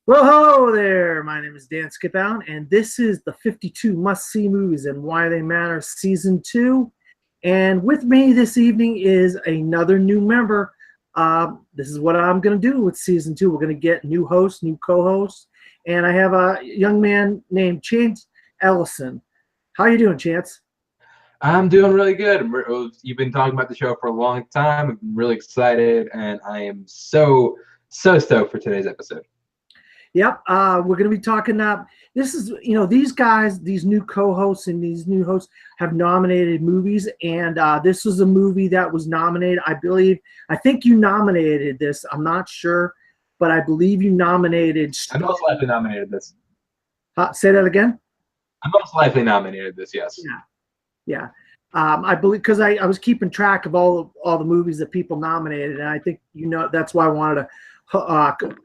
Well, hello there. My name is Dan Skipout, and this is the 52 Must-See Movies and Why They Matter Season 2. And with me this evening is another new member. This is what I'm going to do with Season 2. We're going to get new hosts, new co-hosts, and I have a young man named Chance Ellison. How you doing, Chance? I'm doing really good. You've been talking about the show for a long time. I'm really excited, and I am so stoked for today's episode. Yep, we're going to be talking this is, these guys, these new co-hosts and these new hosts have nominated movies, and this was a movie that was nominated. I think you nominated this. I'm not sure, but I believe you nominated. I most likely nominated this. Say that again? I most likely nominated this, yes. Yeah. I believe because I was keeping track of all the movies that people nominated, and I think that's why I wanted to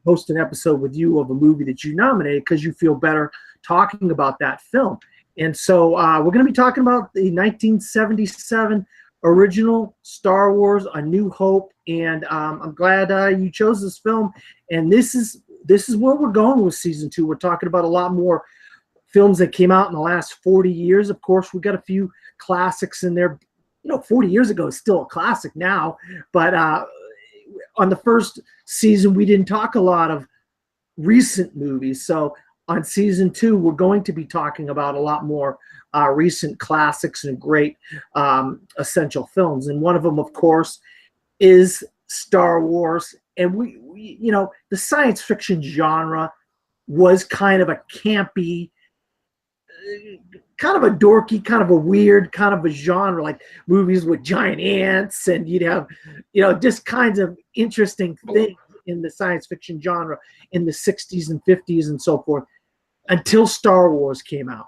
host an episode with you of a movie that you nominated because you feel better talking about that film. And so we're going to be talking about the 1977 original Star Wars: A New Hope, and I'm glad you chose this film. And this is where we're going with season 2. We're talking about a lot more films that came out in the last 40 years. Of course, we got a few classics in there. 40 years ago is still a classic now, but on the first season, we didn't talk a lot of recent movies. So on season 2, we're going to be talking about a lot more recent classics and great essential films. And one of them, of course, is Star Wars. And we the science fiction genre was kind of a campy, kind of a dorky, kind of a weird, kind of a genre, like movies with giant ants, and you'd have, just kinds of interesting things in the science fiction genre in the 60s and 50s and so forth, until Star Wars came out.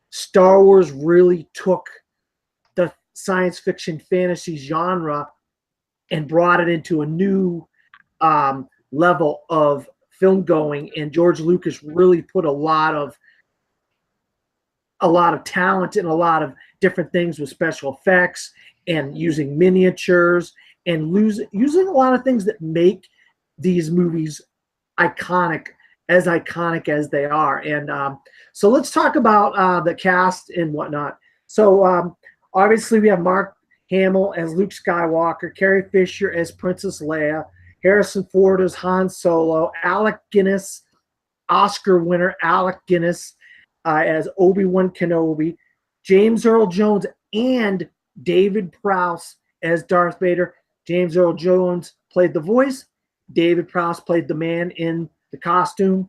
Star Wars really took the science fiction fantasy genre and brought it into a new level of film going, and George Lucas really put a lot of talent and a lot of different things with special effects and using miniatures and using a lot of things that make these movies iconic as they are. And so let's talk about the cast and whatnot. So obviously we have Mark Hamill as Luke Skywalker, Carrie Fisher as Princess Leia, Harrison Ford as Han Solo, Alec Guinness, Oscar winner Alec Guinness, as Obi-Wan Kenobi, James Earl Jones and David Prouse as Darth Vader. James Earl Jones played the voice. David Prouse played the man in the costume.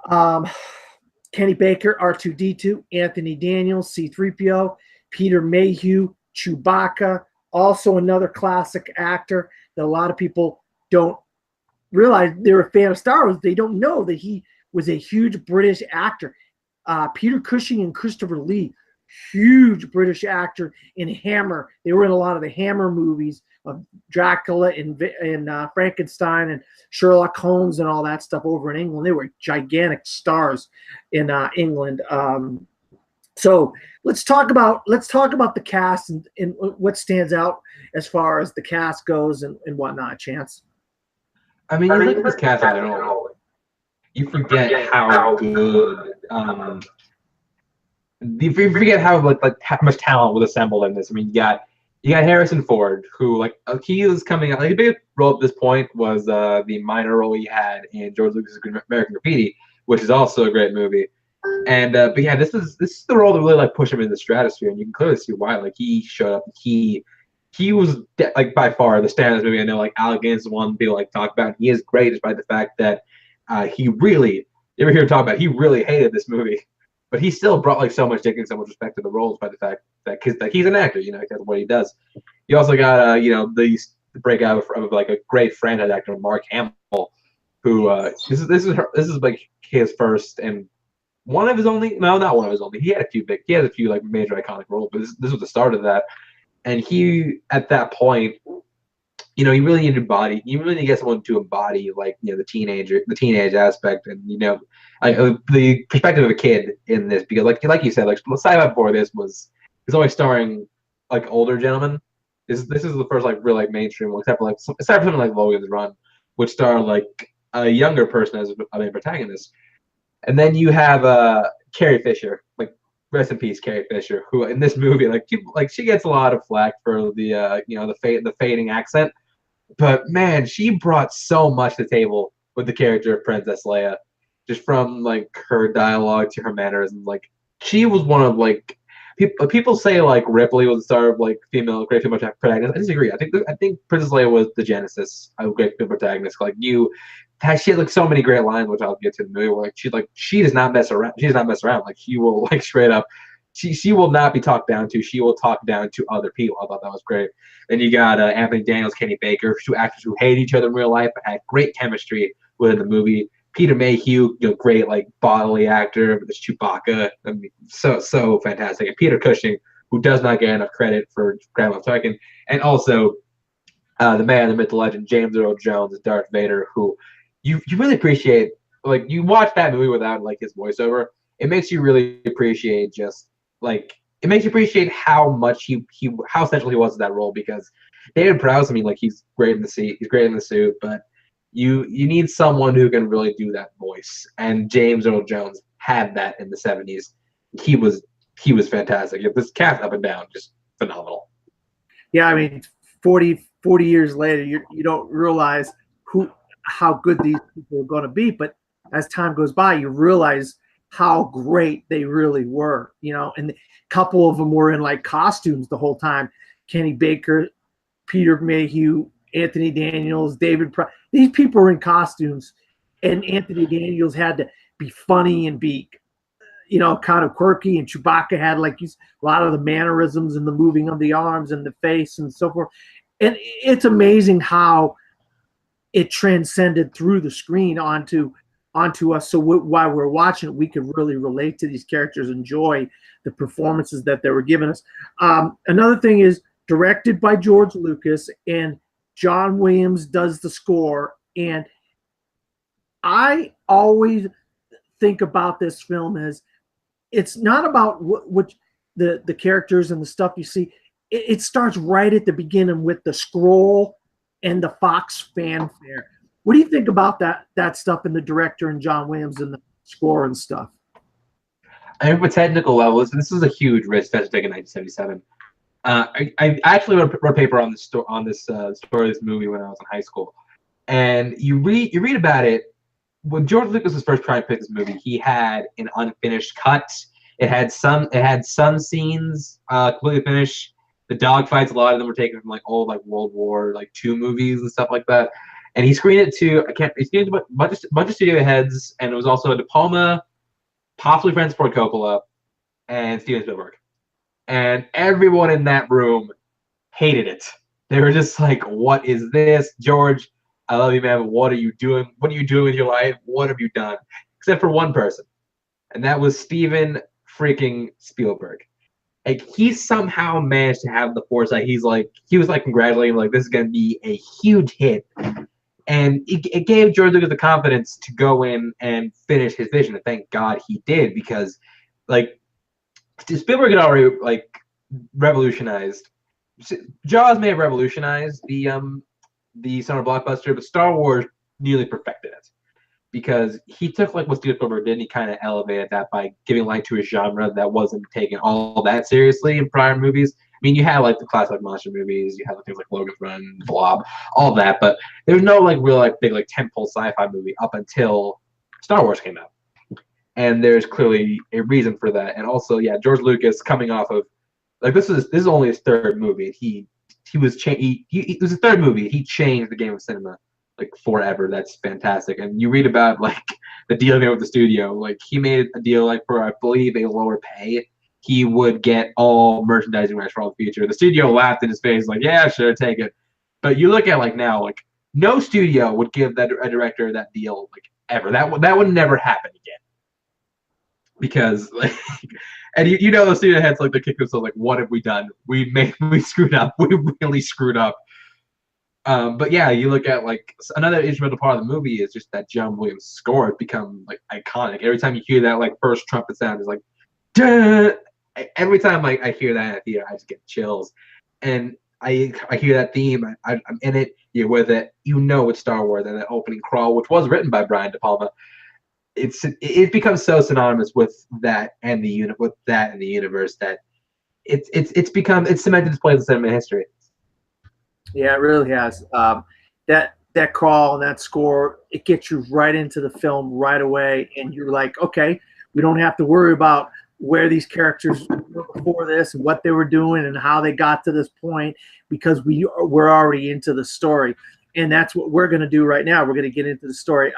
Kenny Baker, R2-D2, Anthony Daniels, C-3PO, Peter Mayhew, Chewbacca, also another classic actor that a lot of people don't realize. They're a fan of Star Wars. They don't know that he was a huge British actor. Peter Cushing and Christopher Lee, huge British actor in Hammer. They were in a lot of the Hammer movies of Dracula and Frankenstein and Sherlock Holmes and all that stuff over in England. They were gigantic stars in England. So let's talk about the cast and what stands out as far as the cast goes and whatnot. Chance. I mean, you look at this cast in general, you forget how good. You forget how how much talent was assembled in this. I mean, you got Harrison Ford, who he was coming out. His biggest role at this point was the minor role he had in George Lucas' American Graffiti, which is also a great movie. And but yeah, this is the role that really pushed him into the stratosphere, and you can clearly see why. He showed up. He was by far the star of this movie. I know Alec Guinness is one people talk about. He is great despite the fact that he really, you ever hear him talk about, he really hated this movie, but he still brought so much dignity, so much respect to the roles by the fact that he's an actor, that's what he does. You also got the breakout of a great franchise actor, Mark Hamill, who this is his first and one of his only, no, not one of his only. He had a few major iconic roles, but this was the start of that. And he, at that point, he really needed to get someone to embody the teenage aspect, and the perspective of a kid in this, because like you said, sci-fi before this was always starring older gentlemen. This is the first real mainstream one, except for something like Logan's Run, which starred a younger person as a main protagonist. And then you have Carrie Fisher, like rest in peace, Carrie Fisher, who in this movie, she gets a lot of flack for the the fading accent, but man, she brought so much to the table with the character of Princess Leia, just from like her dialogue to her mannerisms. Like she was one of like people say like Ripley was the star of like great female protagonist. I disagree. I think Princess Leia was the genesis of great female protagonist. Like she had like so many great lines, which I'll get to in the movie. Where like she does not mess around. She does not mess around. Like she will like straight up. She will not be talked down to. She will talk down to other people. I thought that was great. Then you got Anthony Daniels, Kenny Baker, two actors who hate each other in real life but had great chemistry within the movie. Peter Mayhew, great like bodily actor, this Chewbacca, I mean, so fantastic. And Peter Cushing, who does not get enough credit for Grand Moff Tarkin, and also the man, the myth, the legend, James Earl Jones as Darth Vader, who you really appreciate. Like you watch that movie without like his voiceover, it makes you really appreciate it makes you appreciate how much how essential he was in that role, because David Prouse, I mean, like he's great in the suit, but you need someone who can really do that voice. And James Earl Jones had that in the 70s. He was fantastic. This cast up and down, just phenomenal. Yeah, I mean, 40 years later, you don't realize how good these people are going to be, but as time goes by, you realize how great they really were, and a couple of them were in like costumes the whole time. Kenny Baker, Peter Mayhew, Anthony Daniels, David Price. These people were in costumes, and Anthony Daniels had to be funny and be, kind of quirky, and Chewbacca had like a lot of the mannerisms and the moving of the arms and the face and so forth. And it's amazing how it transcended through the screen onto us. So while we're watching it, we could really relate to these characters, enjoy the performances that they were giving us. Another thing is directed by George Lucas, and John Williams does the score. And I always think about this film as it's not about what the characters and the stuff you see. It starts right at the beginning with the scroll and the Fox fanfare. What do you think about that stuff in the director and John Williams and the score and stuff? I mean, from a technical level, this is a huge risk that was taken in 1977. I actually wrote a paper on this story of this movie when I was in high school, and you read about it. When George Lucas was first trying to pick this movie, he had an unfinished cut. It had some scenes completely finished. The dogfights, a lot of them were taken from like old like World War II movies and stuff like that. And he screened it to a bunch of studio heads, and it was also a De Palma, possibly Francis Ford Coppola, and Steven Spielberg. And everyone in that room hated it. They were just like, "What is this, George? I love you, man, but what are you doing? What are you doing with your life? What have you done?" Except for one person, and that was Steven freaking Spielberg. Like he somehow managed to have the foresight. He was congratulating him, like this is gonna be a huge hit. And it gave George Lucas the confidence to go in and finish his vision. And thank God he did, because Spielberg had already revolutionized. Jaws may have revolutionized the summer blockbuster, but Star Wars nearly perfected it, because he took what Steven Spielberg did and he kind of elevated that by giving light to a genre that wasn't taken all that seriously in prior movies. I mean, you had the classic monster movies, you had things like Logan's Run, Blob, all that, but there was no real big tentpole sci-fi movie up until Star Wars came out, and there's clearly a reason for that. And also, yeah, George Lucas coming off of this is only his third movie. It was his third movie. He changed the game of cinema forever. That's fantastic. And you read about the deal he made with the studio. He made a deal for I believe a lower pay. He would get all merchandising rights for all the future. The studio laughed in his face, yeah, sure, take it. But you look at now, no studio would give a director that deal ever. That would never happen again. Because and the studio heads they kick themselves what have we done? We screwed up. We really screwed up. But yeah, you look at another instrumental part of the movie is just that John Williams score. It's become iconic. Every time you hear that first trumpet sound, it's duh! Every time I hear that in a theater, I just get chills. And I hear that theme. I'm in it. You're with it. You know it's Star Wars, and that opening crawl, which was written by Brian De Palma, it becomes so synonymous with that and the universe that it's cemented its place in cinema history. Yeah, it really has. That crawl and that score, it gets you right into the film right away, and you're like, okay, we don't have to worry about where these characters were before this and what they were doing and how they got to this point, because we're already into the story, and that's what we're going to do right now. We're going to get into the story.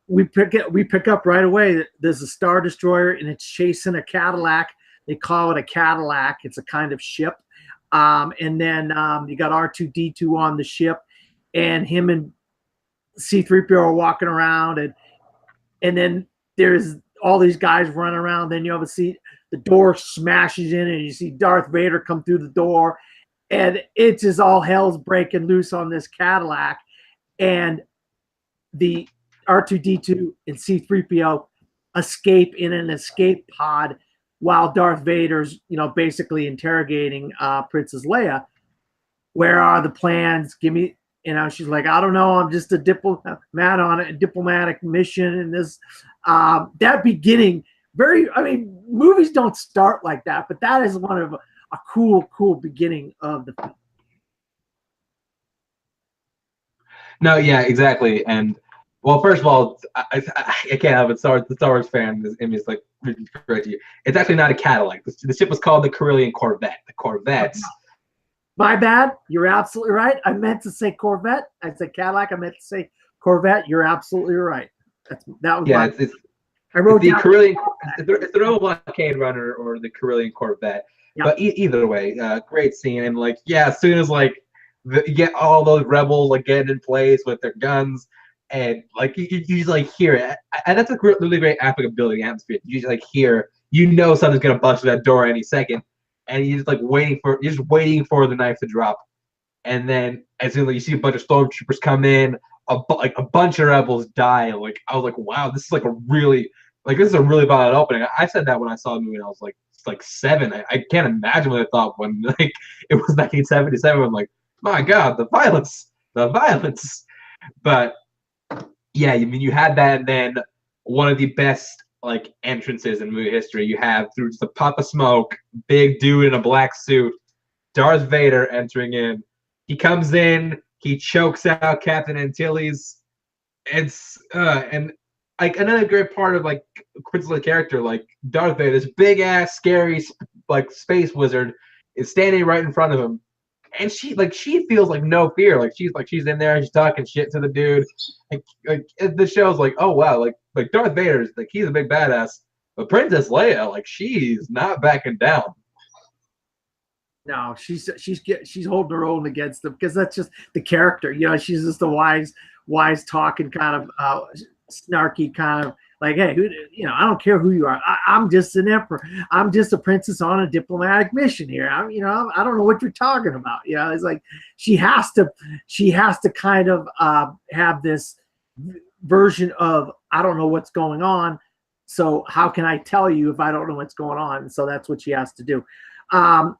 We pick up right away that there's a Star Destroyer and it's chasing a Cadillac. They call it a Cadillac. It's a kind of ship. And then you got R2-D2 on the ship, and him and C-3PO are walking around, and then there's all these guys running around. Then you obviously the door smashes in, and you see Darth Vader come through the door, and it's just all hell's breaking loose on this Cadillac, and the R2-D2 and C-3PO escape in an escape pod while Darth Vader's, basically interrogating Princess Leia. Where are the plans? Give me, she's like, I don't know. I'm just a diplomat on a diplomatic mission. And this, that beginning, movies don't start like that, but that is one of a cool beginning of the film. No, yeah, exactly. And well, first of all, I can't help it. The Star Wars fan in me is like, correct you. It's actually not a Cadillac. The ship was called the Carillion Corvette. The Corvettes. My bad. You're absolutely right. I meant to say Corvette. I said Cadillac. I meant to say Corvette. You're absolutely right. That was I wrote the down Carillion. It's the Rebel Blockade Runner or the Carillion Corvette. Yep. But either way, great scene. And as soon as you get all those rebels getting in place with their guns. And you just hear it, and that's a really great aspect of building atmosphere. You just hear, something's gonna bust through that door any second, and you're just waiting for the knife to drop. And then as soon as you see a bunch of stormtroopers come in, a bunch of rebels die. I was like, wow, this is a really violent opening. I said that when I saw the movie, and I was like 7. I can't imagine what I thought when it was 1977. I'm like, my God, the violence. But yeah, you had that, and then one of the best entrances in movie history. You have through just a puff of smoke, big dude in a black suit, Darth Vader entering in. He comes in, he chokes out Captain Antilles. It's and another great part of Princess Leia's character, Darth Vader, this big ass scary space wizard, is standing right in front of him. And she feels no fear. She's in there, she's talking shit to the dude. The show's oh wow, Darth Vader's he's a big badass. But Princess Leia, she's not backing down. No, she's holding her own against him, because that's just the character. She's just a wise talking kind of snarky kind of hey, I don't care who you are. I'm just an emperor. I'm just a princess on a diplomatic mission here. I don't know what you're talking about. It's she has to kind of have this version of, I don't know what's going on. So how can I tell you if I don't know what's going on? And so that's what she has to do.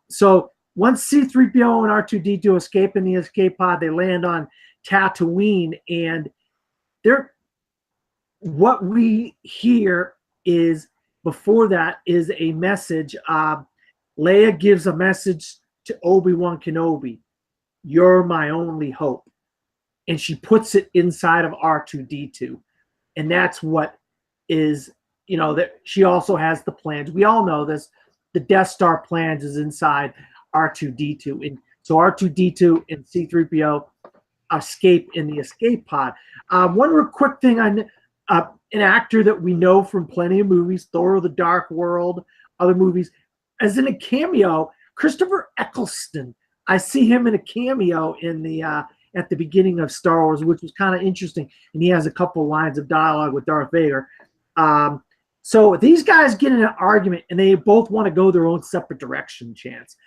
So once C-3PO and R2-D2 escape in the escape pod, they land on Tatooine, and what we hear is, before that, is a message. Leia gives a message to Obi-Wan Kenobi. You're my only hope. And she puts it inside of R2-D2. And that's what is, that she also has the plans. We all know this. The Death Star plans is inside R2-D2. And so R2-D2 and C-3PO escape in the escape pod. One real quick thing an actor that we know from plenty of movies, Thor: The Dark World, other movies, as in a cameo, Christopher Eccleston. I see him in a cameo in the at the beginning of Star Wars, which was kind of interesting, and he has a couple lines of dialogue with Darth Vader. So these guys get in an argument, and they both want to go their own separate direction. Chance,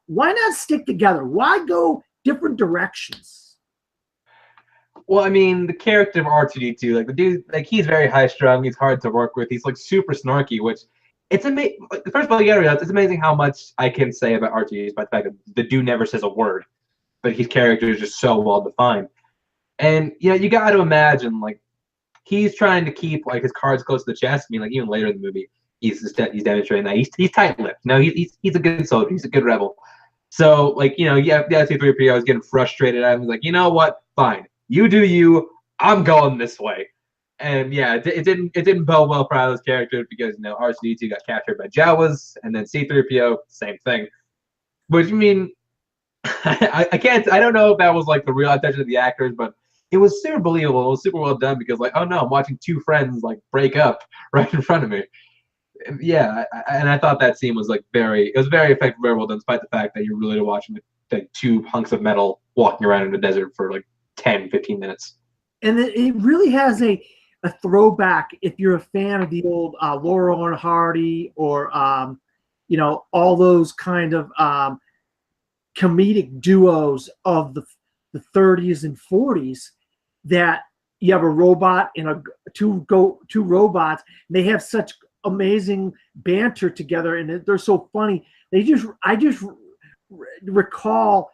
why not stick together? Why go different directions? Well, the character of R2-D2, the dude, he's very high strung. He's hard to work with. He's super snarky, which it's amazing. First of all, you gotta realize it's amazing how much I can say about R2 by the fact that the dude never says a word, but his character is just so well defined. And you got to imagine like he's trying to keep like his cards close to the chest. I mean, like even later in the movie, he's demonstrating that he's tight-lipped. No, he's a good soldier. He's a good rebel. So like C-3PO is getting frustrated. I was like, you know what? Fine, you do you. I'm going this way. And yeah, it didn't bode well for Prouse character because R2-D2 got captured by Jawas, and then C-3PO same thing. Which I mean, I don't know if that was like the real intention of the actors, but it was super believable. It was super well done because like, oh no, I'm watching two friends like break up right in front of me. Yeah, and I thought that scene was like very effective, very well done, despite the fact that you're really watching like two hunks of metal walking around in the desert for like 10, 15 minutes. And it really has a throwback if you're a fan of the old Laurel and Hardy or all those kind of comedic duos of the 30s and 40s, that you have a robot and two robots, and they have such amazing banter together, and they're so funny. I just recall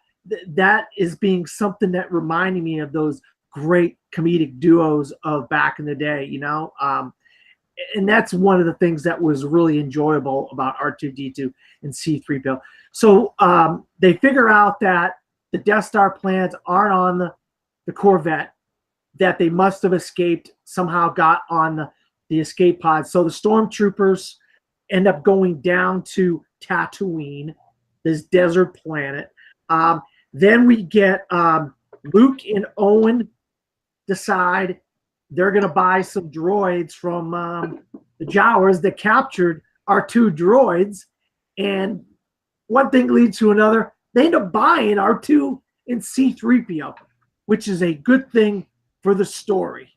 that is being something that reminded me of those great comedic duos of back in the day, and that's one of the things that was really enjoyable about R2-D2 and C-3PO. So they figure out that the Death Star plans aren't on the Corvette, that they must have escaped, somehow got on the escape pod. So the stormtroopers end up going down to Tatooine, this desert planet. Then we get Luke and Owen decide they're going to buy some droids from the Jawas that captured our two droids. And one thing leads to another. They end up buying R2 and C-3PO, which is a good thing for the story.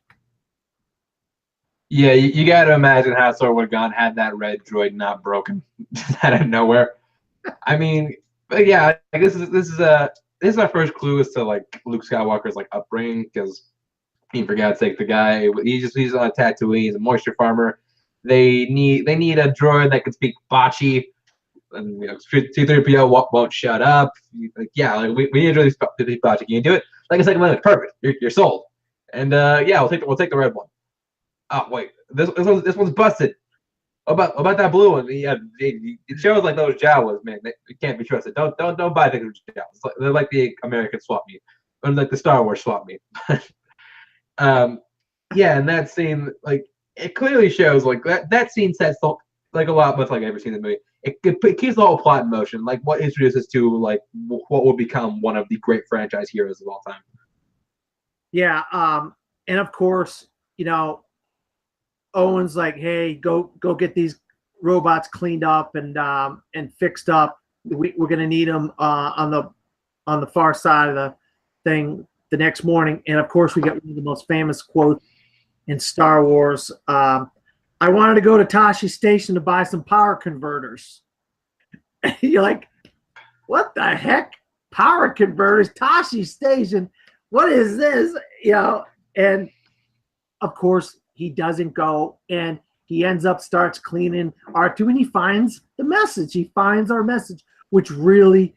Yeah, you got to imagine how Solo would have gone had that red droid not broken out of nowhere. I mean, but yeah, this is our first clue as to like Luke Skywalker's like upbringing, because for God's sake, the guy he's on a Tatooine, he's a moisture farmer. They need a droid that can speak Bocce, and C-3PO won't shut up. Like, yeah, like, we need to speak Bocce. Can you do it? Like a second language, perfect. You're sold. And yeah, we'll take the red one. Oh wait, this one's busted. About that blue one, yeah, it shows like those Jawas, man. They can't be trusted. Don't buy things with Jawas. They're like the American swap meet, or like the Star Wars swap meet. Yeah, and that scene, like, it clearly shows like that scene sets like a lot much like every scene in the movie. It keeps the whole plot in motion, like what introduces to like what will become one of the great franchise heroes of all time. Yeah, and of course, Owen's like, hey, go get these robots cleaned up and fixed up. We're gonna need them on the far side of the thing the next morning. And of course, we get one of the most famous quotes in Star Wars. I wanted to go to Tashi Station to buy some power converters. You're like, what the heck? Power converters? Tashi Station? What is this? And of course, he doesn't go, and he starts cleaning R2, and he finds the message. He finds our message, which really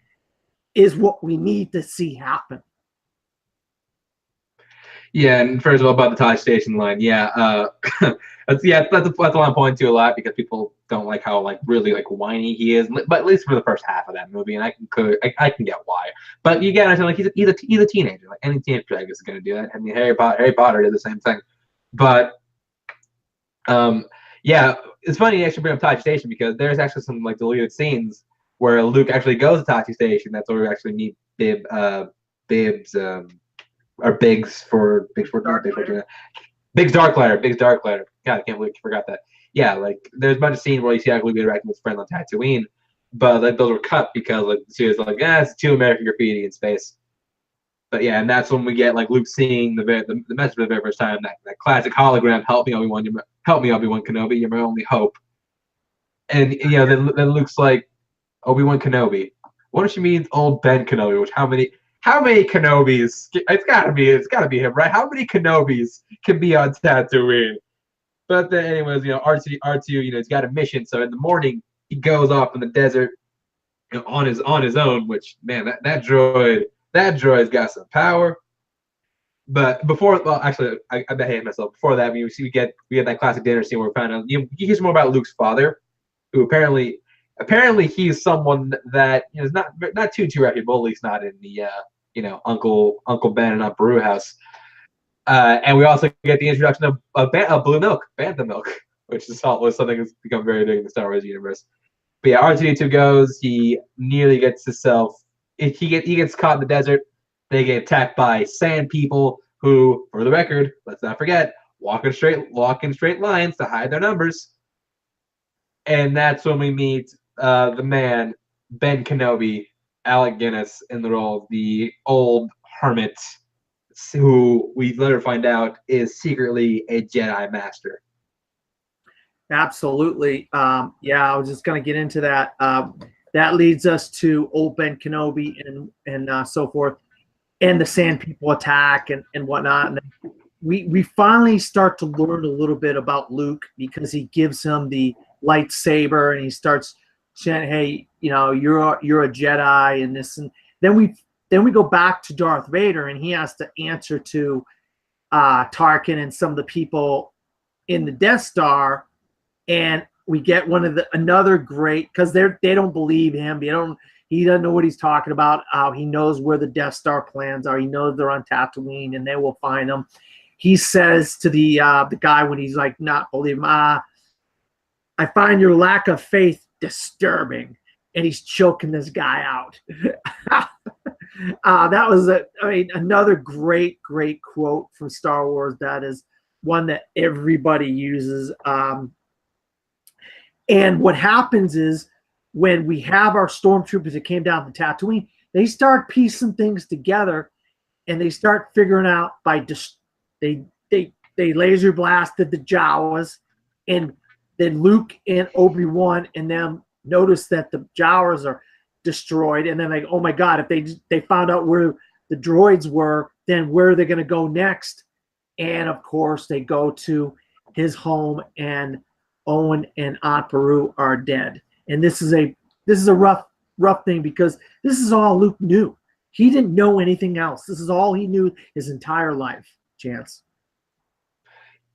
is what we need to see happen. Yeah, and first of all, about the Tashi Station line, yeah, that's what I'm pointing to a lot, because people don't like how like really like whiny he is, but at least for the first half of that movie, and I can get why. But you gotta understand, like he's a teenager, like any teenager I guess is gonna do that. I mean, Harry Potter did the same thing, but yeah, it's funny you actually bring up Tashi Station, because there's actually some like deleted scenes where Luke actually goes to Tashi Station. That's where we actually meet Biggs Darklighter. God, I can't believe I forgot that. Yeah, like there's a bunch of scenes where you see Luke interacting with his friend on Tatooine, but like those were cut because like the series like, it's too American graffiti in space. But yeah, and that's when we get like Luke seeing the message for the very first time, that classic hologram, help me Obi-Wan Kenobi, you're my only hope. And then Luke's like, Obi-Wan Kenobi. What if she means old Ben Kenobi? Which how many Kenobis? It's gotta be him, right? How many Kenobis can be on Tatooine? But then, anyways, R2, he's got a mission. So in the morning, he goes off in the desert, on his own. Which, man, that droid's got some power. But actually, I behaved myself. Before that, we get that classic dinner scene where we find out you hear more about Luke's father, who apparently he's someone that is not too reputable, at least not in the Uncle Ben and Aunt Beru house. And we also get the introduction of blue milk, bantha milk, which was something that's become very big in the Star Wars universe. But yeah, R2-D2 goes. He nearly gets himself. He gets caught in the desert. They get attacked by sand people who, for the record, let's not forget, walk in straight lines to hide their numbers. And that's when we meet the man, Ben Kenobi, Alec Guinness, in the role of the old hermit, who we later find out is secretly a Jedi Master. Absolutely. Yeah, I was just going to get into that. That leads us to old Ben Kenobi and so forth, and the Sand People attack and whatnot. And we finally start to learn a little bit about Luke, because he gives him the lightsaber and he starts saying, "Hey, you're a Jedi," and this. And then we go back to Darth Vader, and he has to answer to Tarkin and some of the people in the Death Star. And we get another great, because they don't believe him. He doesn't know what he's talking about. He knows where the Death Star plans are. He knows they're on Tatooine, and they will find them. He says to the guy when he's like not believing him, "I find your lack of faith disturbing," and he's choking this guy out. That was another great quote from Star Wars. That is one that everybody uses. And what happens is, when we have our stormtroopers that came down to Tatooine, they start piecing things together, and they start figuring out they laser blasted the Jawas, and then Luke and Obi-Wan and them notice that the Jawas are destroyed, and then like, oh my God, if they found out where the droids were, then where are they going to go next? And of course, they go to his home, and Owen and Aunt Beru are dead. And this is a rough thing, because this is all Luke knew. He didn't know anything else. This is all he knew his entire life. Chance.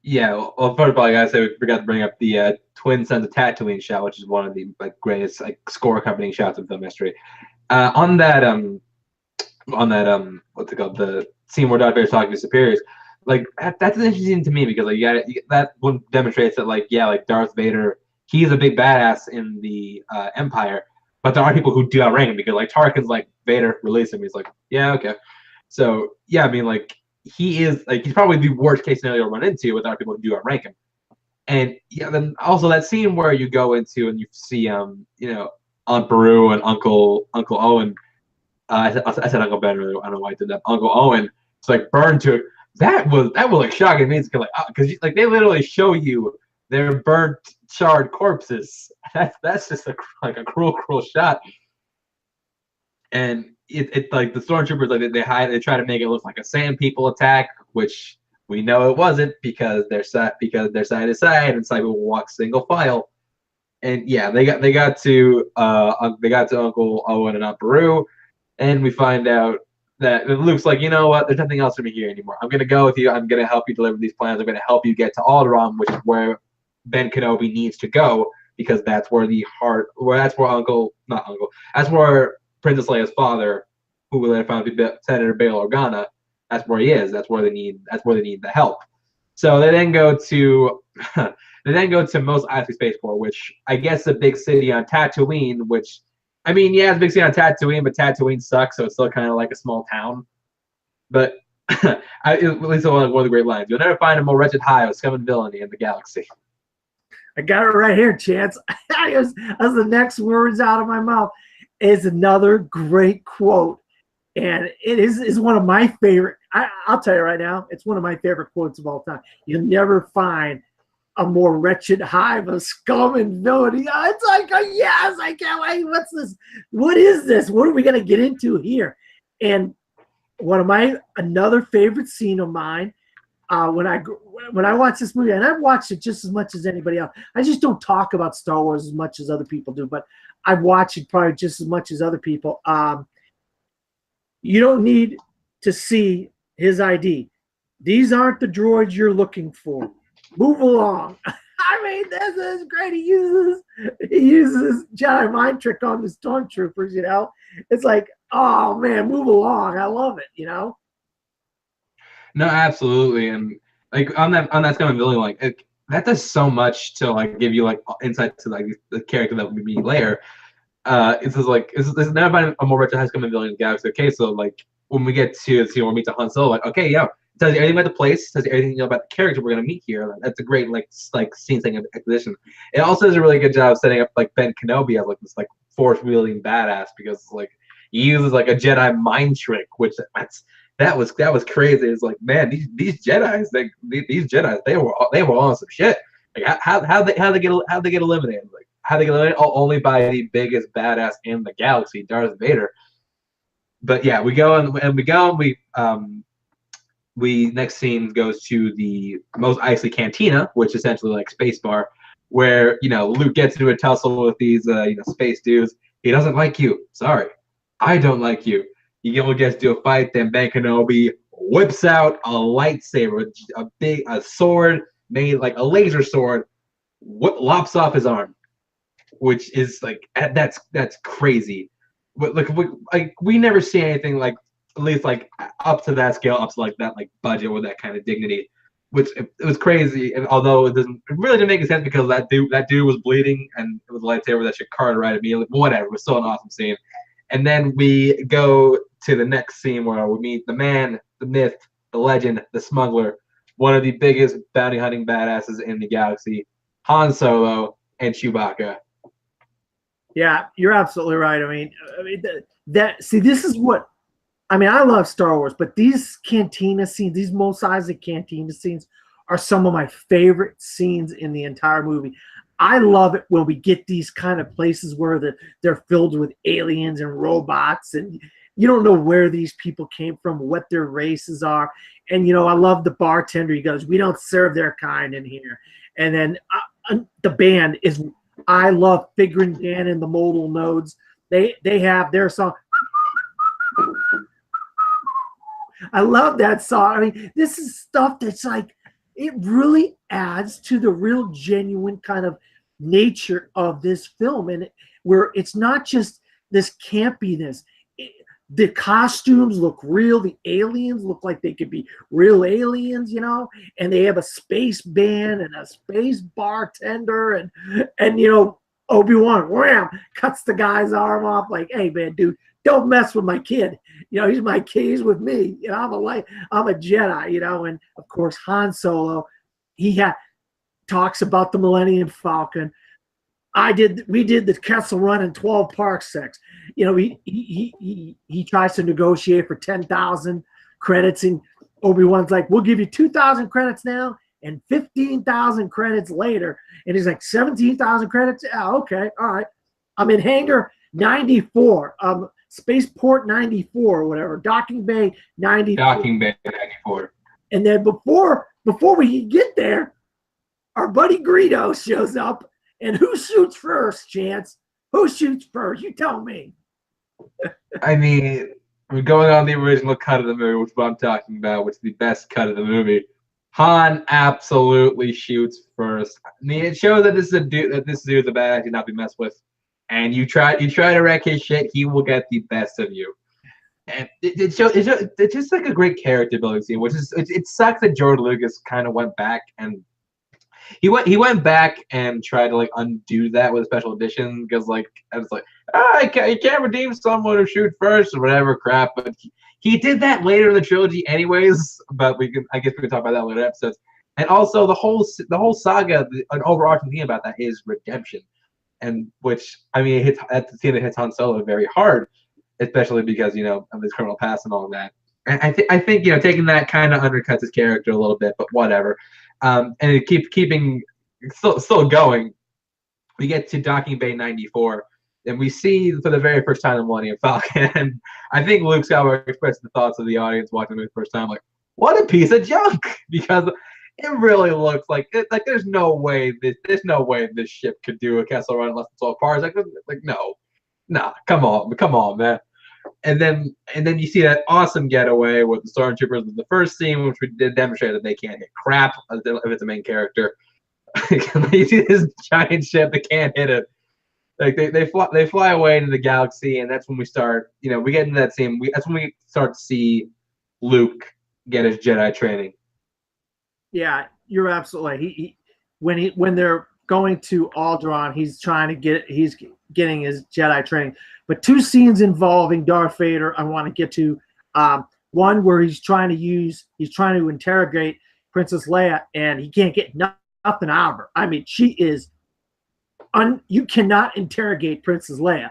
Yeah, well, first of all, I gotta say we forgot to bring up the Twin Sons of Tatooine shot, which is one of the greatest score accompanying shots of film history. On that what's it called, the scene where Darth Vader's talking to his superiors, that's interesting to me, because that one demonstrates that Darth Vader, he's a big badass in the Empire, but there are people who do outrank him, because Tarkin's like, "Vader, release him." He's like, "Yeah, okay." So yeah, I mean, he is he's probably the worst case scenario to run into, with other people who do outrank him. And yeah, then also that scene where you go into and you see Aunt Beru and Uncle Owen. I said Uncle Ben earlier. I don't know why I did that. Uncle Owen. It's burned to it. That was shocking me, because they literally show you their burnt, charred corpses. That's just a cruel shot. And it the stormtroopers, they try to make it look like a Sand People attack, which we know it wasn't, because they're side to side, and side people walk single file. And yeah, they got to Uncle Owen and Aunt Beru, and we find out that Luke's like, "You know what? There's nothing else for me here anymore. I'm gonna go with you. I'm gonna help you deliver these plans. I'm gonna help you get to Alderaan, which is where Ben Kenobi needs to go, because that's where that's where Princess Leia's father, who we later found to be Senator Bail Organa, that's where he is. That's where they need the help." So they then go to Mos Eisley Spaceport, which I guess is a big city on Tatooine, which, I mean, yeah, it's a big city on Tatooine, but Tatooine sucks, so it's still kind of like a small town. But at least one of the great lines: "You'll never find a more wretched hive of scum and villainy in the galaxy." I got it right here, Chance. As the next words out of my mouth is another great quote, and it is one of my favorite. I'll tell you right now, it's one of my favorite quotes of all time. "You'll never find a more wretched hive of scum and villainy." It's like, yes, I can't wait. What's this? What is this? What are we gonna get into here? And another favorite scene of mine when I watch this movie, and I've watched it just as much as anybody else. I just don't talk about Star Wars as much as other people do, but I've watched it probably just as much as other people. You don't need to see his ID. These aren't the droids you're looking for. Move along. I mean, this is great. He uses Jedi mind trick on the stormtroopers. You know, it's like, oh man, move along. I love it. You know. No, absolutely, and like on that kind of villain, like that does so much to like give you like insight to like the character that we meet later. It's just like it's never been a more Richard High School villain in the Galaxy. Okay, so like when we get to the scene where we meet the Han Solo, like okay, yeah, it tells you everything about the place, tells you everything you know about the character we're gonna meet here. That's a great like scene setting exposition. It also does a really good job setting up like Ben Kenobi as like this like force wielding badass because like he uses like a Jedi mind trick, which that was crazy. It's like man, these Jedi's these Jedi's they were on some shit. Like how they get eliminated? Like how they get eliminated? Only by the biggest badass in the galaxy, Darth Vader. But yeah, we next scene goes to the Mos Eisley Cantina, which is essentially like space bar, where Luke gets into a tussle with these space dudes. He doesn't like you. Sorry, I don't like you. He only gets to a fight. Then Ben Kenobi whips out a lightsaber, a sword made like a laser sword, lops off his arm, which is like that's crazy. But like we never see anything like at least like up to that scale, up to like that like budget with that kind of dignity, which it was crazy. And although it really didn't make sense because that dude was bleeding and it was a lightsaber that should card right immediately. But whatever, it was still an awesome scene. And then we go to the next scene where we meet the man, the myth, the legend, the smuggler, one of the biggest bounty hunting badasses in the galaxy, Han Solo and Chewbacca. Yeah, you're absolutely right. I mean this is what I mean. I love Star Wars, but these cantina scenes, these Mos Eisley cantina scenes, are some of my favorite scenes in the entire movie. I love it when we get these kind of places where they're filled with aliens and robots, and you don't know where these people came from, what their races are. And I love the bartender. He goes, "We don't serve their kind in here." And then the band is. I love Figuring Dan and the Modal Nodes. They have their song. I love that song. I mean, this is stuff that's like, it really adds to the real genuine kind of nature of this film. And where it's not just this campiness. The costumes look real. The aliens look like they could be real aliens, and they have a space band and a space bartender and Obi-Wan wham cuts the guy's arm off like, hey man, dude, don't mess with my kid. He's my kid. He's with me. I'm a Jedi. And of course Han Solo, talks about the Millennium Falcon. We did the Kessel Run in 12 parsecs. He tries to negotiate for 10,000 credits, and Obi-Wan's like, we'll give you 2,000 credits now and 15,000 credits later. And he's like, 17,000 credits? Yeah, okay, all right. I'm in hangar 94, spaceport 94 or whatever, docking bay 94. Docking bay 94. And then before we get there, our buddy Greedo shows up. And who shoots first, Chance? Who shoots first? You tell me. I mean, we're going on the original cut of the movie, which is what I'm talking about, which is the best cut of the movie. Han absolutely shoots first. I mean, it shows that this dude's a bad guy, not be messed with. And you try to wreck his shit, he will get the best of you. And it's just like a great character building scene, which is it sucks that George Lucas kind of went back and he went back and tried to like undo that with a special edition because like I was like, you can't redeem someone who shoot first or whatever crap. But he did that later in the trilogy anyways. But I guess we can talk about that later episodes. And also the whole saga, an overarching theme about that is redemption, and which I mean at the scene that hits Han Solo very hard, especially because of his criminal past and all of that. And I think taking that kind of undercuts his character a little bit, but whatever. And it keeping still going. We get to Docking Bay 94, and we see for the very first time the Millennium Falcon. And I think Luke Skywalker expressed the thoughts of the audience watching it the first time, like, what a piece of junk, because it really looks like there's no way this ship could do a Kessel Run in less than 12 parts. Like no, nah, come on, man. And then you see that awesome getaway with the stormtroopers in the first scene, which we did demonstrate that they can't hit crap if it's a main character. You see this giant ship that can't hit it. Like they fly away into the galaxy, and that's when we start. We get into that scene. That's when we start to see Luke get his Jedi training. Yeah, you're absolutely right. When they're going to Alderaan, he's getting his Jedi training. But two scenes involving Darth Vader I want to get to. One where he's trying to interrogate Princess Leia, and he can't get nothing out of her. I mean, she is you cannot interrogate Princess Leia.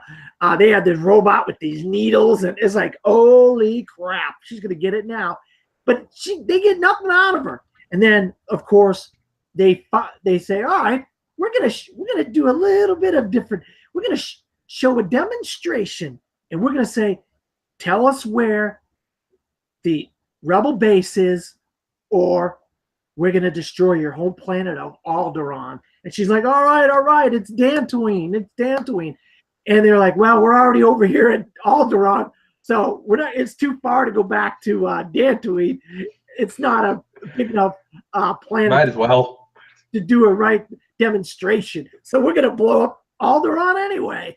They had this robot with these needles, and it's like, holy crap, she's gonna get it now. But they get nothing out of her. And then, of course, they say, all right, we're gonna do a little bit of different. We're gonna show a demonstration, and we're gonna say, tell us where the rebel base is, or we're gonna destroy your home planet of Alderaan. And she's like, all right, it's Dantooine. And they're like, well, we're already over here at Alderaan, so it's too far to go back to Dantooine. It's not a big enough planet. Might as well to do a right demonstration. So we're gonna blow up Alderaan anyway.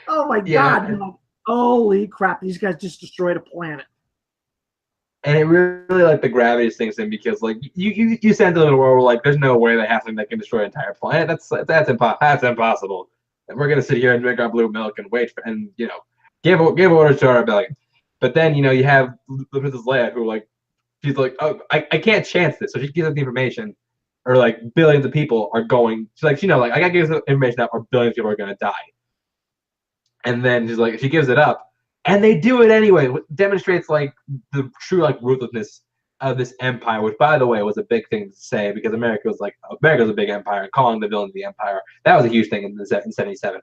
Oh my God! Holy crap! These guys just destroyed a planet. And it really like the gravity sinks in, because like you send them in a world where like there's no way they have something that can destroy an entire planet. That's impossible. And we're gonna sit here and drink our blue milk and wait for, and give orders to our rebellion. But then you have Princess Leia, who like she's like, oh, I can't chance this. So she gives us the information, or like billions of people are going. She's like, I gotta give this information up, or billions of people are gonna die. And then she's like, she gives it up. And they do it anyway. It demonstrates like the true like ruthlessness of this empire, which by the way was a big thing to say, because America's a big empire, and calling the villains the empire, that was a huge thing in 77.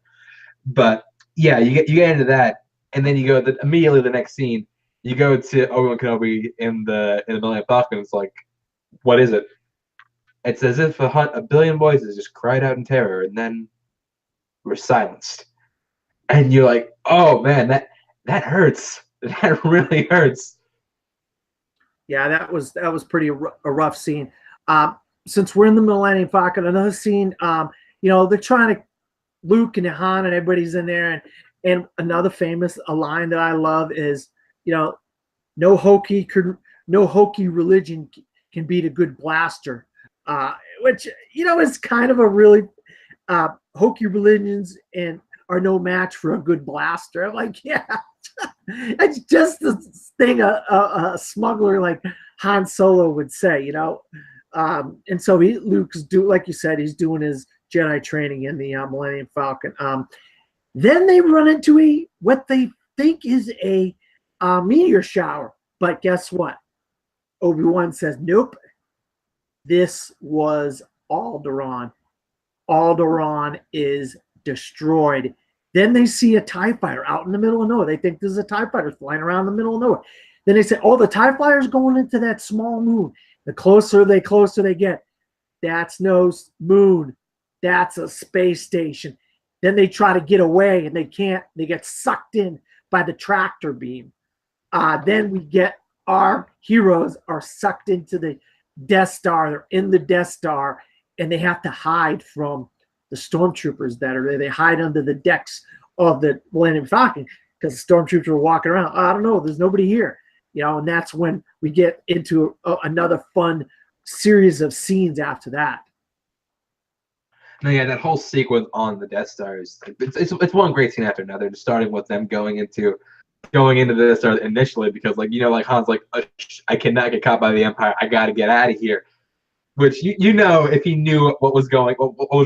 But yeah, you get into that, and then you go immediately the next scene, you go to Obi-Wan Kenobi in the Millennium Falcon. It's like, what is it? It's as if a billion voices just cried out in terror, and then were silenced. And you're like, oh man, that hurts. That really hurts. Yeah, that was pretty a rough scene. Since we're in the Millennium Falcon, another scene. They're trying to Luke and Han and everybody's in there, and another famous line that I love is, no hokey religion can beat a good blaster, which is kind of a really hokey religions and are no match for a good blaster. I'm like, yeah. It's just the thing a smuggler like Han Solo would say, and so Luke's like you said, he's doing his Jedi training in the Millennium Falcon. Then they run into what they think is a meteor shower, but guess what? Obi-Wan says, nope, this was Alderaan. Alderaan is destroyed. Then they see a TIE fighter out in the middle of nowhere. They think this is a TIE fighter flying around the middle of nowhere. Then they say, oh, the TIE fighter's going into that small moon. The closer they get, that's no moon. That's a space station. Then they try to get away, and they can't. They get sucked in by the tractor beam. Then we get our heroes are sucked into the Death Star. They're in the Death Star, and they have to hide from the stormtroopers that are there. They hide under the decks of the Millennium Falcon because the stormtroopers are walking around. I don't know. There's nobody here, and that's when we get into another fun series of scenes after that. No, yeah, that whole sequence on the Death Star is it's one great scene after another. Just starting with them going into the Death Star initially, because like Han's like, I cannot get caught by the Empire. I got to get out of here. Which if he knew what was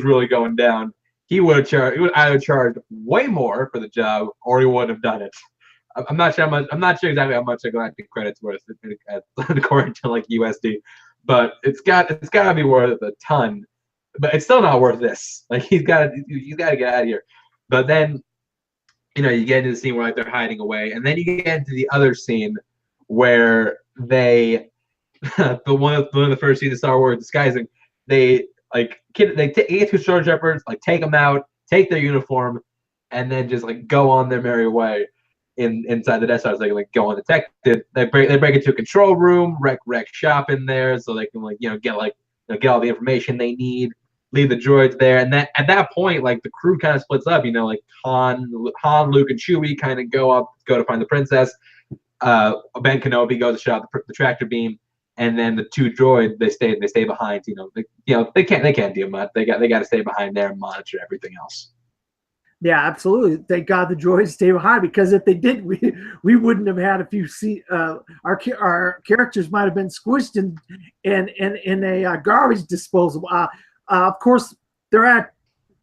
really going down, he would either charged way more for the job, or he wouldn't have done it. I'm not sure exactly how much a galactic credit's worth according to like USD, but it's got to be worth a ton. But it's still not worth this. Like he's got to get out of here. But then you get into the scene where like they're hiding away, and then you get into the other scene where they one of the first scenes of Star Wars disguising, they get two stormtroopers, like take them out, take their uniform, and then just like go on their merry way inside the Death Star, so they can like go undetected. They break into a control room, wreck shop in there, so they can get all the information they need. Leave the droids there, and then at that point, like the crew kind of splits up. Like Han, Luke, and Chewie kind of go to find the princess. Ben Kenobi goes to shut out the tractor beam, and then the two droids they stay behind. They can't do much. They got to stay behind there and monitor everything else. Yeah, absolutely. Thank God the droids stay behind, because if they did, we wouldn't have had a few. Our characters might have been squished in a garbage disposal. Of course, they're at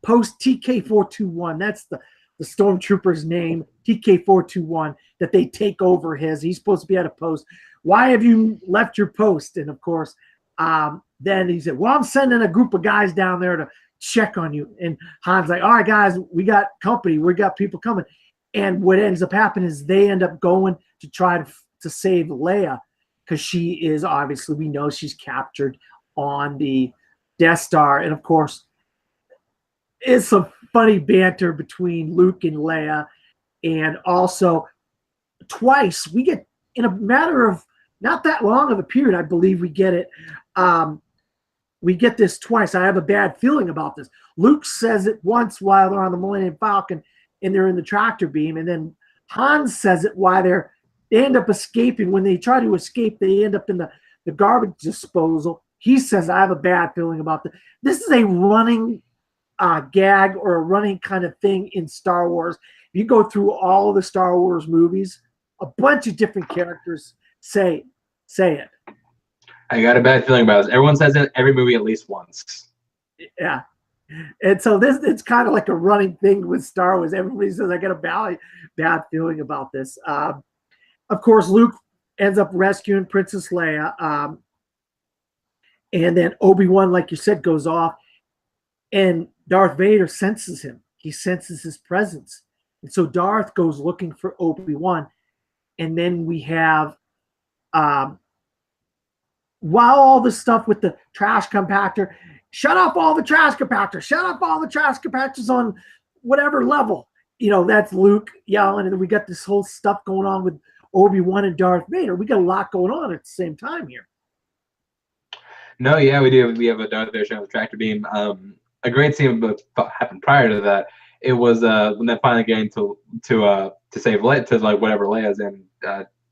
post TK421. That's the stormtrooper's name, TK421, that they take over his. He's supposed to be at a post. Why have you left your post? And of course, then he said, well, I'm sending a group of guys down there to check on you. And Han's like, all right, guys, we got company. We got people coming. And what ends up happening is they end up going to try to save Leia, because she is, obviously, we know she's captured on the Death Star. And of course, it's some funny banter between Luke and Leia. And also, twice we get, in a matter of not that long of a period, I believe we get it. We get this twice. I have a bad feeling about this. Luke says it once while they're on the Millennium Falcon and they're in the tractor beam, and then Han says it while they end up escaping. When they try to escape, they end up in the garbage disposal. He says, I have a bad feeling about this. This is a running gag, or a running kind of thing in Star Wars. If you go through all of the Star Wars movies, a bunch of different characters say it. I got a bad feeling about this. Everyone says it in every movie at least once. Yeah. And so it's kind of like a running thing with Star Wars. Everybody says, I got a bad feeling about this. Of course, Luke ends up rescuing Princess Leia. And then Obi-Wan, like you said, goes off. And Darth Vader senses him. He senses his presence. And so Darth goes looking for Obi-Wan. And then we have, while all this stuff with the trash compactor, shut off all the trash compactors, shut off all the trash compactors on whatever level. That's Luke yelling. And then we got this whole stuff going on with Obi-Wan and Darth Vader. We got a lot going on at the same time here. No, yeah, we do. We have a Darth Vader showing the tractor beam. A great scene happened prior to that. It was when they're finally getting to save Leia, to like whatever Leia's in,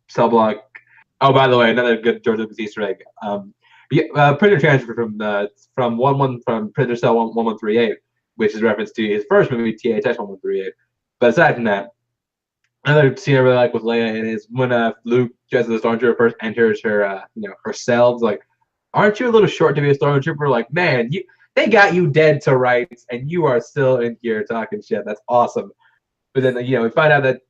cell block. Oh, by the way, another good George Lucas Easter egg. Printer transfer from printer cell 1138, which is reference to his first movie, THX 1138. But aside from that, another scene I really like with Leia is when Luke, just as a stormtrooper, first enters her her cell. It's like, aren't you a little short to be a stormtrooper? Like, man, they got you dead to rights, and you are still in here talking shit. That's awesome. But then we find out that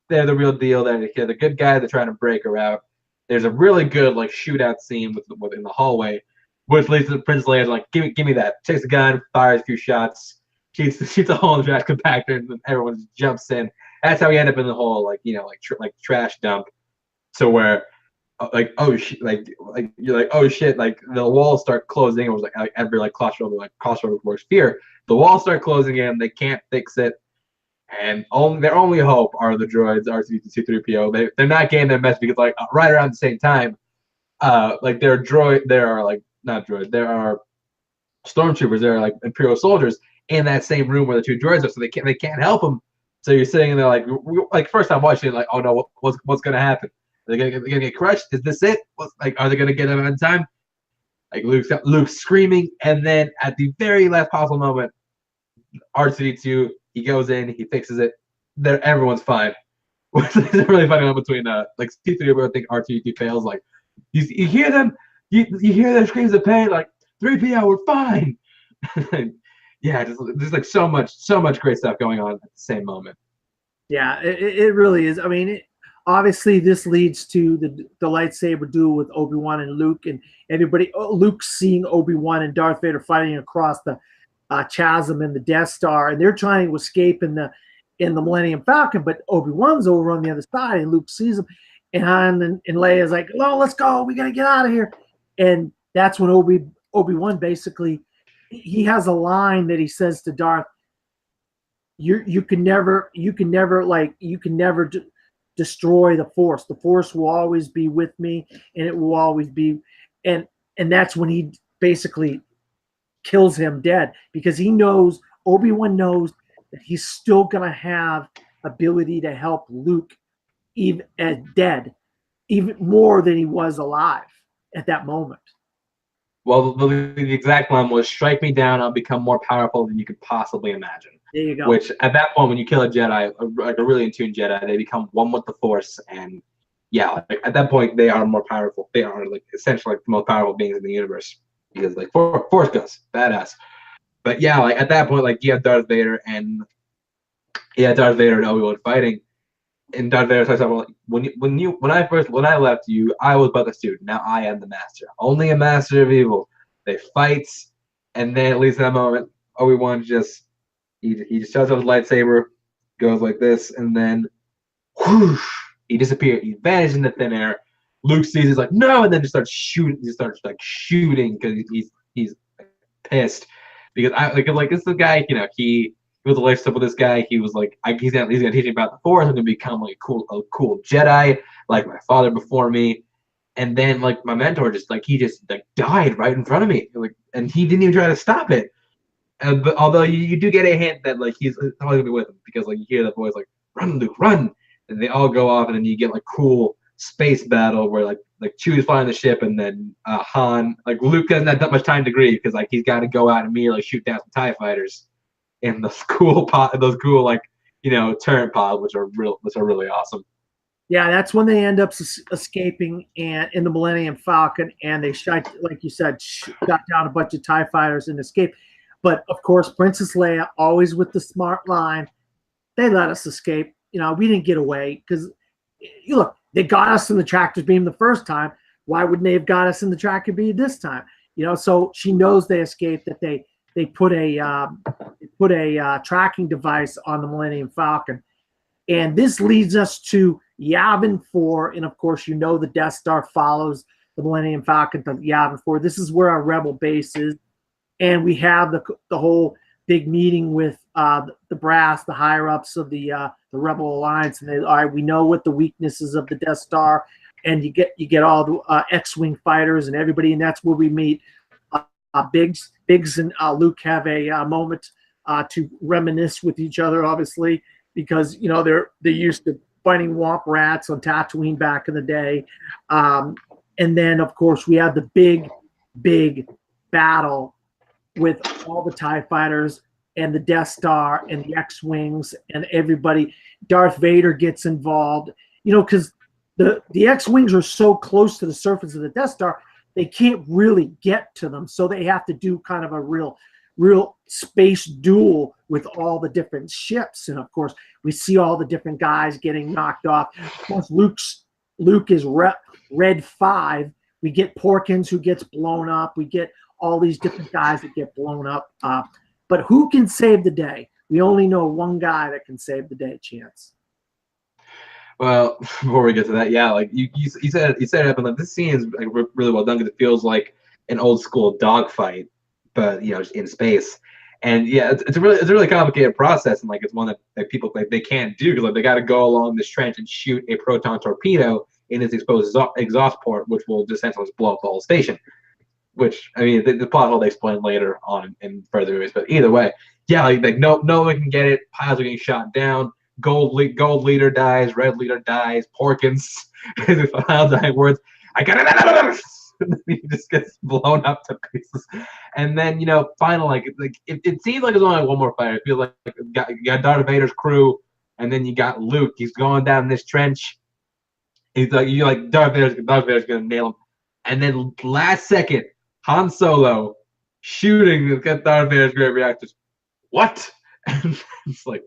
they're the real deal. They're the good guy. They're trying to break her out. There's a really good like shootout scene in the hallway, which leads to Princess Leia like, give me that. Takes a gun, fires a few shots, shoots a hole in the trash compactor, and then everyone just jumps in. That's how we end up in the whole trash dump. So where oh shit, you're like, oh shit, like the walls start closing. It was like every claustrophobic worst fear. The walls start closing in. They can't fix it. And their only hope are the droids, R2-D2, C-3PO. They're not getting their message because right around the same time, there are stormtroopers, there are like Imperial soldiers in that same room where the two droids are, so they can't help them. So you're sitting there like first time watching, like, oh no, what's gonna happen? Are they gonna get crushed? Is this it? Are they gonna get them in time? Like Luke's screaming, and then at the very last possible moment, R2-D2. He goes in, he fixes it. Everyone's fine. Which is a really funny one between C-3PO. I think R2-D2 fails. Like you hear them, you hear their screams of pain. Like 3PO, we're fine. Yeah, just like so much great stuff going on at the same moment. Yeah, it really is. I mean, obviously this leads to the lightsaber duel with Obi-Wan and Luke, and everybody. Luke seeing Obi-Wan and Darth Vader fighting across the chasm in the Death Star, and they're trying to escape in the Millennium Falcon, but Obi-Wan's over on the other side, and Luke sees him, and Han and Leia's like, "No, let's go. We gotta get out of here." And that's when Obi-Wan basically, he has a line that he says to Darth, you can never destroy the Force. The Force will always be with me, and it will always be." And that's when he basically kills him dead, because he knows, Obi-Wan knows, that he's still gonna have ability to help Luke even as dead, even more than he was alive at that moment. Well, the exact line was, "Strike me down, I'll become more powerful than you could possibly imagine." There you go. Which, at that point, when you kill a Jedi, like a really in tune Jedi, they become one with the Force, and yeah, like, at that point, they are more powerful. They are like essentially like the most powerful beings in the universe, because like Force ghosts, badass. But yeah, like at that point, like you have Darth Vader and Obi-Wan fighting, and Darth Vader says, "Well, when I left you, I was but a student. Now I am the master, only a master of evil." They fight, and then at least at that moment, Obi-Wan just shoves up his lightsaber, goes like this, and then whoosh, he disappeared. He vanished into thin air. Luke sees, he's like, "No!" And then just starts shooting. He starts like shooting because he's pissed, because like this is the guy, he was a relationship with this guy. He was like, he's gonna teach me about the Force. I'm gonna become like a cool Jedi, like my father before me. And then like my mentor just died right in front of me, like, and he didn't even try to stop it. But although you do get a hint that like he's always gonna be with him, because like you hear that voice like, "Run, Luke, run!" And they all go off, and then you get like cool space battle where like Chewie's flying the ship, and then Han, like Luke doesn't have that much time to grieve, because like he's got to go out and immediately shoot down some TIE fighters in those cool like turret pods, which are really awesome. Yeah, that's when they end up escaping and in the Millennium Falcon, and they shot, like you said, shot down a bunch of TIE fighters and escape. But of course, Princess Leia, always with the smart line, "They let us escape. We didn't get away, because look, they got us in the tractor beam the first time. Why wouldn't they have got us in the tractor beam this time?" So she knows they escaped. That they put a tracking device on the Millennium Falcon, and this leads us to Yavin 4. And of course, the Death Star follows the Millennium Falcon to Yavin 4. This is where our rebel base is. And we have the whole big meeting with the brass, the higher ups of the Rebel Alliance, and all right, we know what the weaknesses of the Death Star, and you get all the X-wing fighters and everybody, and that's where we meet. Biggs and Luke have a moment to reminisce with each other, obviously, because they're used to fighting womp rats on Tatooine back in the day, and then of course we have the big battle with all the TIE fighters and the Death Star and the X-wings and everybody. Darth Vader gets involved, because the X-wings are so close to the surface of the Death Star, they can't really get to them, so they have to do kind of a real space duel with all the different ships. And of course, we see all the different guys getting knocked off. Of course, Luke is Red 5. We get Porkins, who gets blown up. We get all these different guys that get blown up. But who can save the day? We only know one guy that can save the day, Chance. Well, before we get to that, yeah, like you said it up, and like this scene is like really well done, because it feels like an old school dogfight, but in space. And yeah, it's a really complicated process, and like it's one that people like they can't do, because like they got to go along this trench and shoot a proton torpedo in its exposed exhaust port, which will just essentially blow up the whole station. Which, I mean, the plot hole they explain later on in further ways, but either way, yeah, like no one can get it. Piles are getting shot down. Gold leader dies. Red leader dies. Porkins is the final dying words. "I got it." He just gets blown up to pieces. And then finally, like it seems like there's only one more fighter. I feel like you got Darth Vader's crew, and then you got Luke. He's going down this trench. He's like Darth Vader's gonna nail him, and then last second, Han Solo shooting the Darth Vader's great reactors. What? And it's like,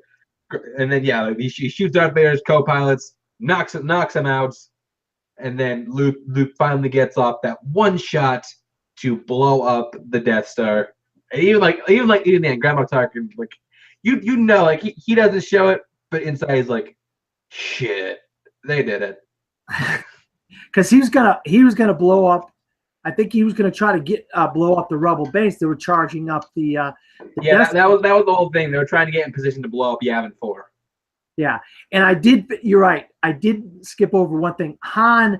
and then yeah, like he shoots Darth Vader's co-pilots, knocks him out, and then Luke finally gets off that one shot to blow up the Death Star. And even then, Grandma Tarkin, like like he doesn't show it, but inside he's like, shit, they did it. because he was gonna blow up. I think he was gonna try to get blow up the rebel base. They were charging up the Yeah, that was the whole thing. They were trying to get in position to blow up Yavin 4. Yeah, and you're right. I did skip over one thing. Han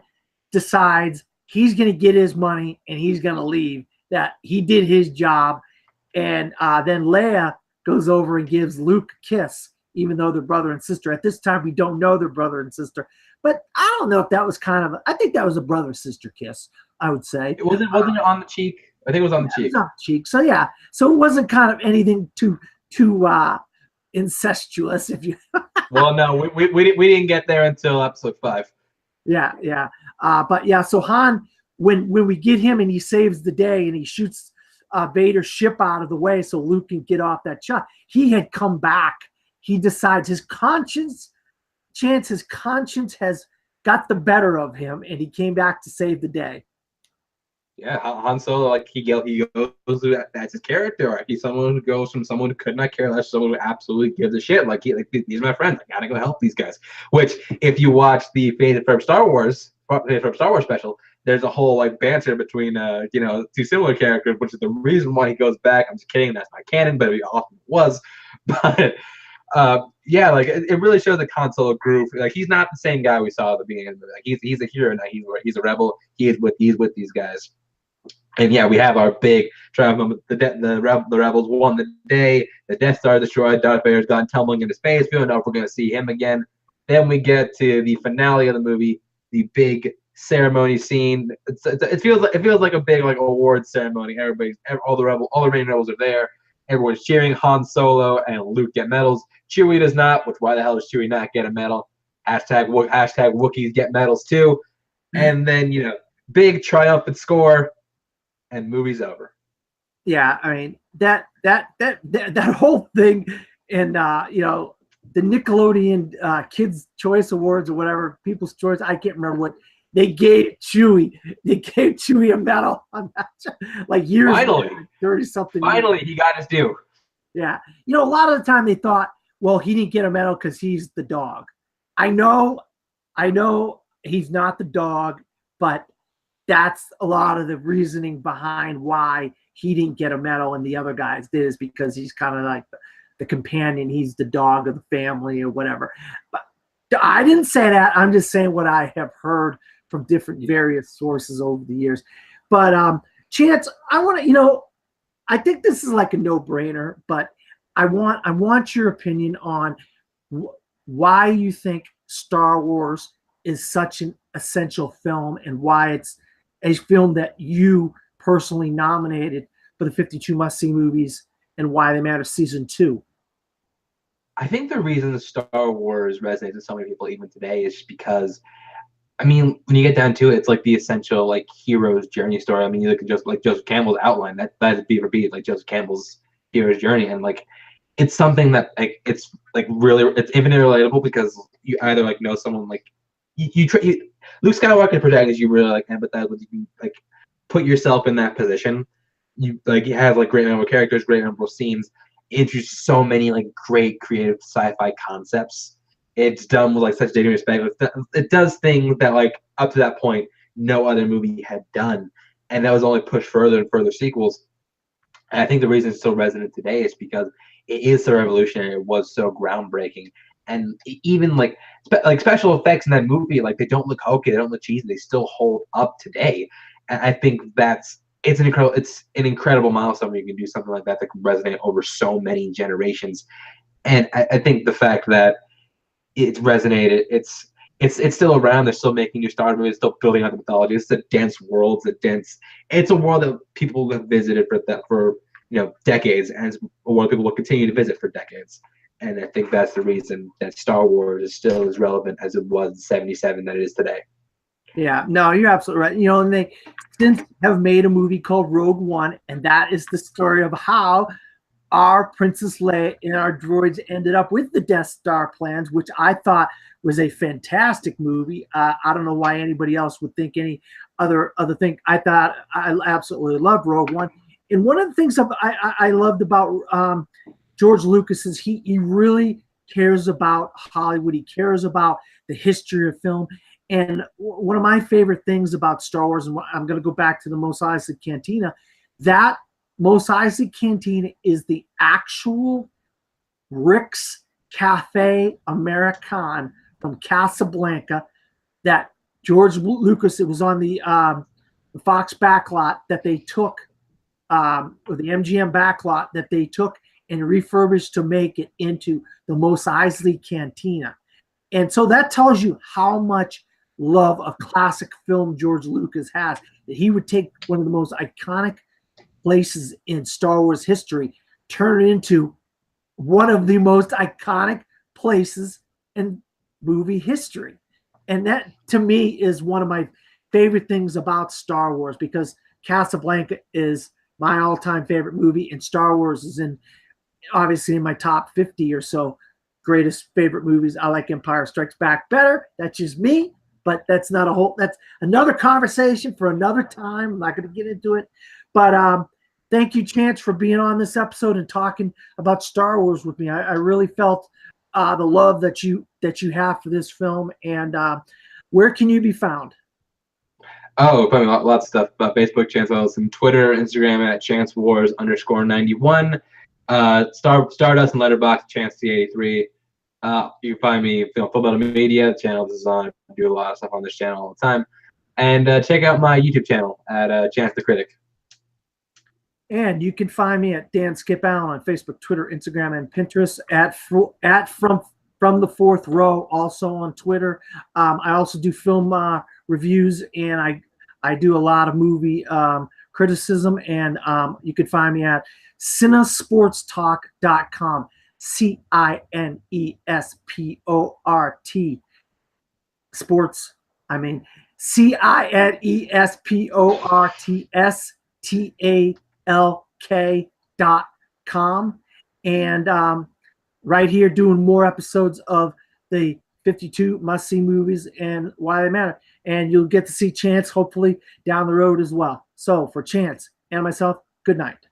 decides he's going to get his money and he's going to leave. That he did his job, and then Leia goes over and gives Luke a kiss, even though they're brother and sister. At this time, we don't know they're brother and sister, but I don't know if that was I think that was a brother sister kiss. I would say it wasn't on the cheek. I think it was on the cheek. It was on the cheek. So yeah, so it wasn't kind of anything too incestuous, if you. Well, no, we didn't get there until episode 5. Yeah. But yeah, so Han, when we get him and he saves the day and he shoots Vader's ship out of the way so Luke can get off that shot, he had come back. He decides his conscience has got the better of him, and he came back to save the day. Yeah, Han Solo, like he goes through that's his character. Right? He's someone who goes from someone who could not care less, someone who absolutely gives a shit. Like these are my friends. I gotta go help these guys. Which, if you watch the Faded from Star Wars special, there's a whole like banter between two similar characters, which is the reason why he goes back. I'm just kidding, that's not canon, but it often was. But yeah, like it really shows the Han Solo groove. Like he's not the same guy we saw at the beginning of the movie. Like he's a hero now. He's a rebel. He's with these guys. And yeah, we have our big triumph moment. The rebels won the day. The Death Star destroyed. Darth Vader's gone tumbling into space. We don't know if we're going to see him again. Then we get to the finale of the movie, the big ceremony scene. It feels like a big like award ceremony. All the remaining rebels are there. Everyone's cheering. Han Solo and Luke get medals. Chewie does not. Which, why the hell does Chewie not get a medal? Hashtag Wookiees get medals too. And then big triumphant score. And movie's over. Yeah, I mean that whole thing, and the Nickelodeon Kids Choice Awards or whatever, People's Choice. I can't remember what they gave Chewie. They gave Chewie a medal on that, like years. Finally, 30-something. Finally, he got his due. Yeah, a lot of the time they thought, well, he didn't get a medal because he's the dog. I know, he's not the dog, but that's a lot of the reasoning behind why he didn't get a medal and the other guys did, is because he's kind of like the companion. He's the dog of the family or whatever. But I didn't say that. I'm just saying what I have heard from different various sources over the years. But Chance, I want to, I think this is like a no-brainer, but I want your opinion on why you think Star Wars is such an essential film and why it's a film that you personally nominated for the 52 must-see movies and why they matter season 2. I think the reason Star Wars resonates with so many people even today is because, I mean, when you get down to it, it's like the essential like hero's journey story. I mean, you look at just like Joseph Campbell's outline, that is beat for beat like Joseph Campbell's hero's journey, and like it's something that like it's infinitely relatable because you either like know someone like Luke Skywalker's protagonist, you really like empathize with. You like put yourself in that position. You like he has like great memorable characters, great memorable scenes. Introduces so many like great creative sci-fi concepts. It's done with like such dignity and respect. It does things that like up to that point no other movie had done, and that was only pushed further and further sequels. And I think the reason it's so resonant today is because it is so revolutionary. It was so groundbreaking. And even like special effects in that movie, like they don't look hokey, they don't look cheesy, they still hold up today. And I think it's an incredible milestone when you can do something like that can resonate over so many generations. And I think the fact that it's resonated, it's still around. They're still making new Star Wars movies, still building out the mythology. It's a dense world. It's a world that people have visited for decades, and it's a world people will continue to visit for decades. And I think that's the reason that Star Wars is still as relevant as it was in '77 that it is today. Yeah, no, you're absolutely right. And they since have made a movie called Rogue One, and that is the story of how our Princess Leia and our droids ended up with the Death Star plans, which I thought was a fantastic movie. I don't know why anybody else would think any other thing. I thought I absolutely loved Rogue One. And one of the things I loved about George Lucas is he really cares about Hollywood. He cares about the history of film. And one of my favorite things about Star Wars, and I'm going to go back to the Mos Eisley Cantina, that Mos Eisley Cantina is the actual Rick's Cafe American from Casablanca that George Lucas, it was on the Fox backlot that they took, or the MGM backlot that they took and refurbished to make it into the Mos Eisley Cantina. And so that tells you how much love of classic film George Lucas has, that he would take one of the most iconic places in Star Wars history, turn it into one of the most iconic places in movie history. And that, to me, is one of my favorite things about Star Wars, because Casablanca is my all-time favorite movie, and Star Wars is obviously in my top 50 or so greatest favorite movies. I like Empire Strikes Back better. That's just me, but that's another conversation for another time. I'm not going to get into it. But thank you, Chance, for being on this episode and talking about Star Wars with me. I really felt the love that you have for this film. And where can you be found? Oh, probably lots of stuff about Facebook, Chance Ellison, Twitter, Instagram at ChanceWars_91, Stardust and Letterboxd, Chance83. You can find me, Full Metal Media. The channel is on. I do a lot of stuff on this channel all the time. And check out my YouTube channel at Chance the Critic. And you can find me at Dan Skip Allen on Facebook, Twitter, Instagram, and Pinterest, at from the Fourth Row, also on Twitter. I also do film reviews, and I do a lot of movie criticism. And you can find me at cinesportstalk.com, CINESPORT sports. I mean CINESPORTSTALK.com, and right here doing more episodes of the 52 must-see movies and why they matter. And you'll get to see Chance hopefully down the road as well. So for Chance and myself, good night.